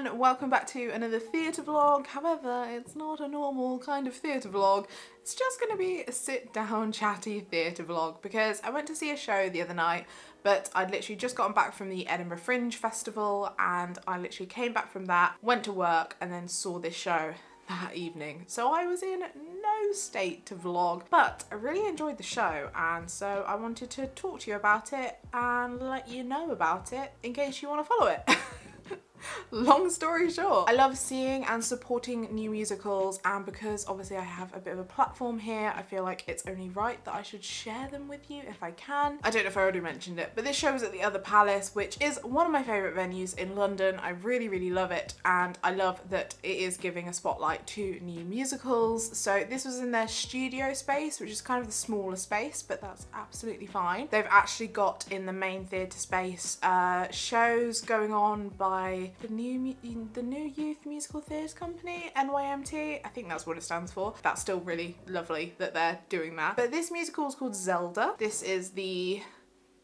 everyone, welcome back to another theatre vlog. However, it's not a normal kind of theatre vlog. It's just going to be a sit-down chatty theatre vlog because I went to see a show the other night, but I'd literally just gotten back from the Edinburgh Fringe Festival and I literally came back from that, went to work and then saw this show that evening. So I was in no state to vlog, but I really enjoyed the show and so I wanted to talk to you about it and let you know about it in case you want to follow it. Long story short, I love seeing and supporting new musicals, and because obviously I have a bit of a platform here, I feel like it's only right that I should share them with you if I can. I don't know if I already mentioned it, but this show was at the Other Palace, which is one of my favourite venues in London. I really love it, and I love that it is giving a spotlight to new musicals. So this was in their studio space, which is kind of the smaller space, but that's absolutely fine. They've actually got in the main theatre space shows going on by the new Youth Musical Theatre Company, NYMT, I think that's what it stands for. That's still really lovely that they're doing that. But this musical is called Zelda. This is the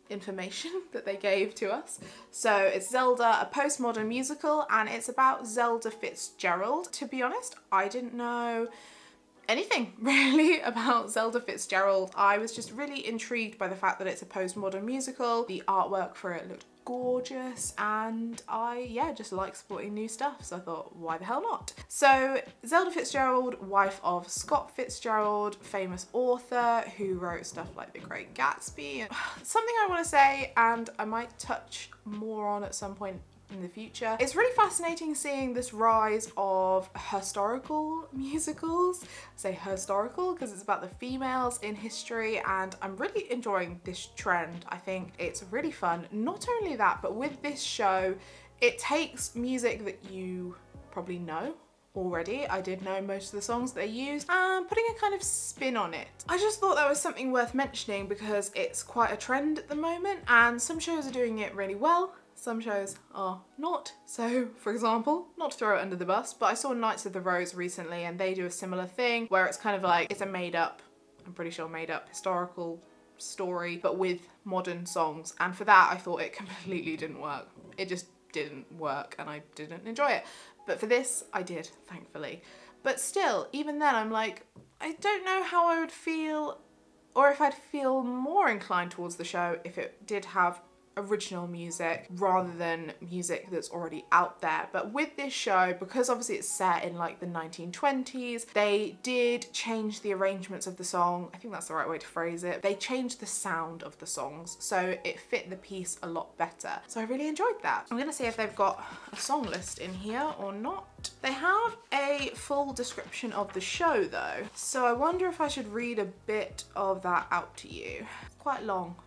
information that they gave to us. So it's Zelda, a postmodern musical, and it's about Zelda Fitzgerald. To be honest, I didn't know anything really about Zelda Fitzgerald. I was just really intrigued by the fact that it's a postmodern musical. The artwork for it looked gorgeous and I just like supporting new stuff, so I thought why the hell not. So Zelda Fitzgerald, wife of Scott Fitzgerald, famous author who wrote stuff like The Great Gatsby. Something I want to say, and I might touch more on at some point in the future. It's really fascinating seeing this rise of historical musicals. I say historical because it's about the females in history, and I'm really enjoying this trend. I think it's really fun. Not only that, but with this show, it takes music that you probably know already. I did know most of the songs that they used, and putting a kind of spin on it. I just thought that was something worth mentioning because it's quite a trend at the moment, and some shows are doing it really well. Some shows are not. So, for example, not to throw it under the bus, but I saw Knights of the Rose recently and they do a similar thing where it's kind of like, it's a made up, I'm pretty sure made up historical story, but with modern songs. And for that, I thought it completely didn't work. It just didn't work and I didn't enjoy it. But for this, I did, thankfully. But still, even then, I'm like, I don't know how I would feel, or if I'd feel more inclined towards the show if it did have original music rather than music that's already out there. But with this show, because obviously it's set in like the 1920s, they did change the arrangements of the song. I think that's the right way to phrase it. They changed the sound of the songs so it fit the piece a lot better. So I really enjoyed that. I'm gonna see if they've got a song list in here or not. They have a full description of the show though, so I wonder if I should read a bit of that out to you. It's quite long.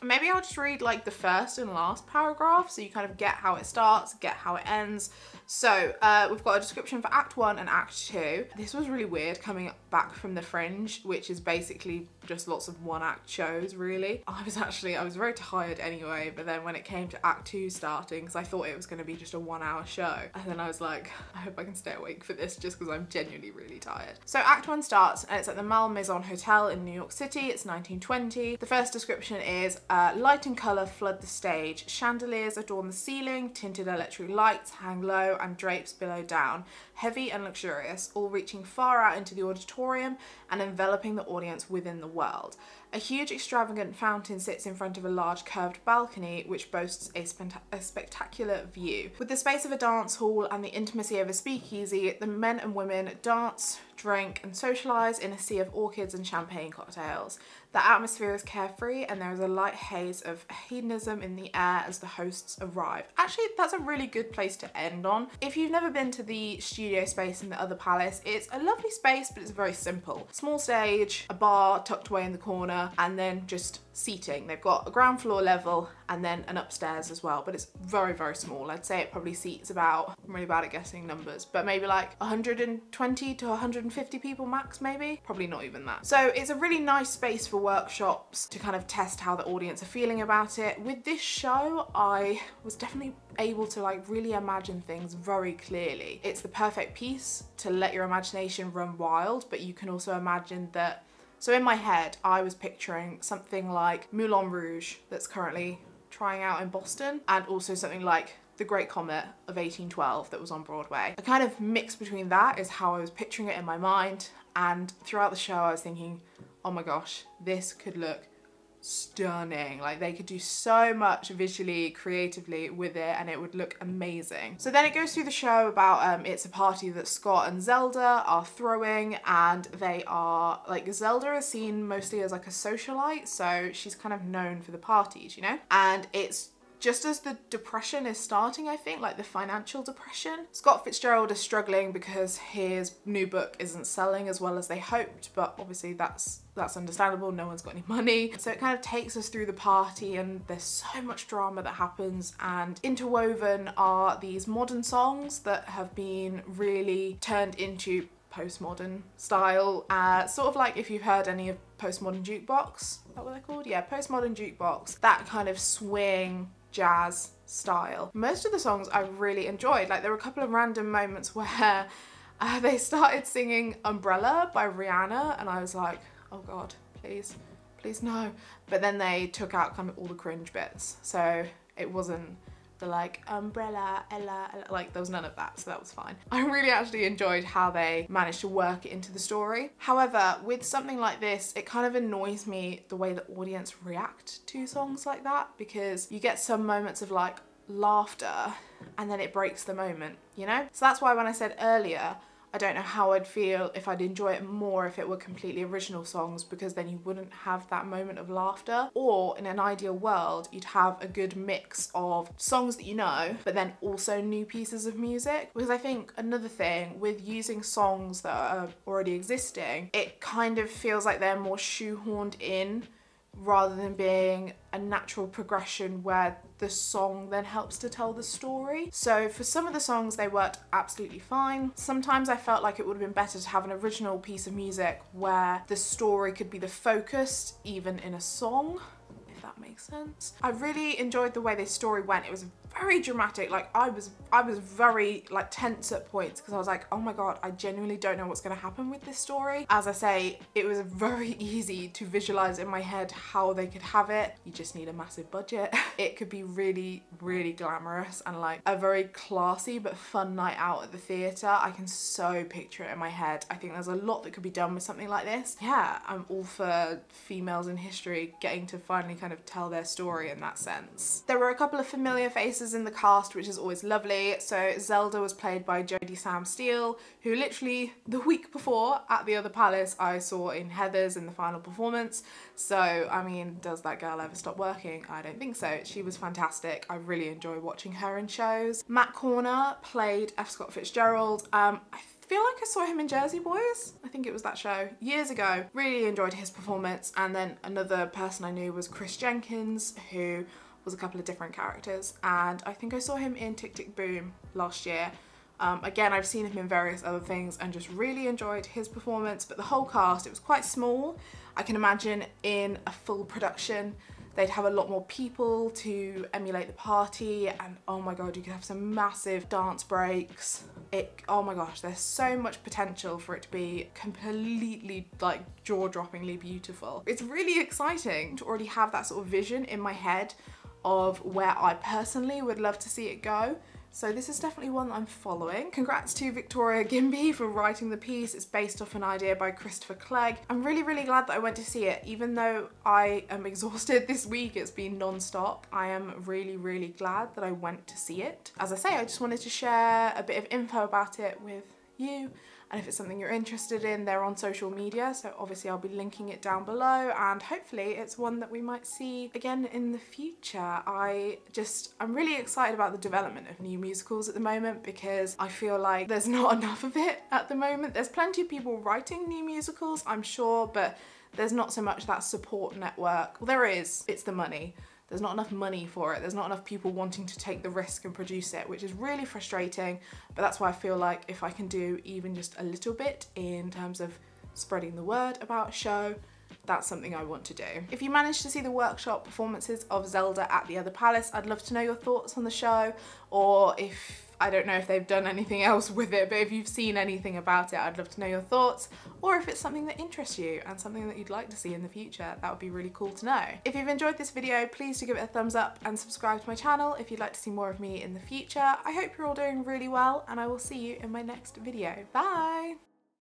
Maybe I'll just read like the first and last paragraph so you kind of get how it starts, get how it ends. So we've got a description for Act 1 and Act 2. This was really weird coming back from the Fringe, which is basically just lots of one-act shows really. I was very tired anyway, but then when it came to Act 2 starting, because I thought it was going to be just a 1-hour show, and then I was like, I hope I can stay awake for this just because I'm genuinely really tired. So Act 1 starts and it's at the Malmaison Hotel in New York City. It's 1920. The first description is light and colour flood the stage. Chandeliers adorn the ceiling, tinted electric lights hang low and drapes billow down, heavy and luxurious, all reaching far out into the auditorium and enveloping the audience within the world. A huge extravagant fountain sits in front of a large curved balcony which boasts a spectacular view. With the space of a dance hall and the intimacy of a speakeasy, the men and women dance, drink and socialise in a sea of orchids and champagne cocktails. The atmosphere is carefree and there is a light haze of hedonism in the air as the hosts arrive. Actually, that's a really good place to end on. If you've never been to the studio space in the Other Palace, it's a lovely space, but it's very simple. Small stage, a bar tucked away in the corner, and then just seating. They've got a ground floor level and then an upstairs as well, but it's very small. I'd say it probably seats about, I'm really bad at guessing numbers, but maybe like 120 to 150 people max maybe, probably not even that. So it's a really nice space for workshops to kind of test how the audience are feeling about it. With this show, I was definitely able to like really imagine things very clearly. It's the perfect piece to let your imagination run wild, but you can also imagine that. So in my head, I was picturing something like Moulin Rouge that's currently trying out in Boston, and also something like The Great Comet of 1812 that was on Broadway. A kind of mix between that is how I was picturing it in my mind, and throughout the show I was thinking, oh my gosh, this could look stunning. Like, they could do so much visually, creatively with it, and it would look amazing. So then it goes through the show about it's a party that Scott and Zelda are throwing, and they are like, Zelda is seen mostly as like a socialite, so she's kind of known for the parties, you know? And it's just as the depression is starting, I think, like the financial depression. Scott Fitzgerald is struggling because his new book isn't selling as well as they hoped, but obviously that's understandable, no one's got any money. So it kind of takes us through the party, and there's so much drama that happens, and interwoven are these modern songs that have been really turned into postmodern style. Sort of like if you've heard any of postmodern jukebox, is that what they're called? Yeah, postmodern jukebox. That kind of swing jazz style. Most of the songs I really enjoyed. Like, there were a couple of random moments where they started singing Umbrella by Rihanna, and I was like, oh god, please no. But then they took out kind of all the cringe bits, so it wasn't the like umbrella, Ella, like there was none of that, so that was fine. I really actually enjoyed how they managed to work it into the story. However, with something like this, it kind of annoys me the way the audience react to songs like that, because you get some moments of like laughter and then it breaks the moment, you know? So that's why when I said earlier, I don't know how I'd feel if I'd enjoy it more if it were completely original songs, because then you wouldn't have that moment of laughter. Or in an ideal world, you'd have a good mix of songs that you know, but then also new pieces of music. Because I think another thing with using songs that are already existing, it kind of feels like they're more shoehorned in rather than being a natural progression where the song then helps to tell the story. So for some of the songs, they worked absolutely fine. Sometimes I felt like it would have been better to have an original piece of music where the story could be the focus even in a song, if that makes sense. I really enjoyed the way this story went. It was very dramatic. Like, I was very like tense at points, because I was like, oh my god, I genuinely don't know what's going to happen with this story. As I say, it was very easy to visualize in my head how they could have it. You just need a massive budget. It could be really, really glamorous and like a very classy but fun night out at the theatre. I can so picture it in my head. I think there's a lot that could be done with something like this. Yeah, I'm all for females in history getting to finally kind of tell their story in that sense. There were a couple of familiar faces in the cast, which is always lovely. So Zelda was played by Jodie Sam Steele, who literally the week before at the other palace I saw in Heathers in the final performance. So I mean, does that girl ever stop working? I don't think so. She was fantastic. I really enjoy watching her in shows. Matt Corner played F. Scott Fitzgerald. I feel like I saw him in Jersey Boys. I think it was that show years ago. Really enjoyed his performance. And then another person I knew was Chris Jenkins, who was a couple of different characters, and I think I saw him in Tick Tick Boom last year. Again, I've seen him in various other things and just really enjoyed his performance, but the whole cast, it was quite small. I can imagine in a full production they'd have a lot more people to emulate the party, and oh my god, you could have some massive dance breaks. Oh my gosh, there's so much potential for it to be completely like jaw-droppingly beautiful. It's really exciting to already have that sort of vision in my head of where I personally would love to see it go. So this is definitely one that I'm following. Congrats to Victoria Gimby for writing the piece. It's based off an idea by Christopher Clegg. I'm really, really glad that I went to see it. Even though I am exhausted this week, it's been non-stop, I am really, really glad that I went to see it. As I say, I just wanted to share a bit of info about it with you, and if it's something you're interested in, they're on social media, so obviously I'll be linking it down below, and hopefully it's one that we might see again in the future. I'm really excited about the development of new musicals at the moment, because I feel like there's not enough of it at the moment. There's plenty of people writing new musicals, I'm sure, but there's not so much that support network. Well, there is, it's the money. There's not enough money for it. There's not enough people wanting to take the risk and produce it, which is really frustrating. But that's why I feel like if I can do even just a little bit in terms of spreading the word about a show, that's something I want to do. If you managed to see the workshop performances of Zelda at the Other Palace, I'd love to know your thoughts on the show, or if I don't know if they've done anything else with it, but if you've seen anything about it, I'd love to know your thoughts, or if it's something that interests you and something that you'd like to see in the future, that would be really cool to know. If you've enjoyed this video, please do give it a thumbs up and subscribe to my channel if you'd like to see more of me in the future. I hope you're all doing really well, and I will see you in my next video. Bye!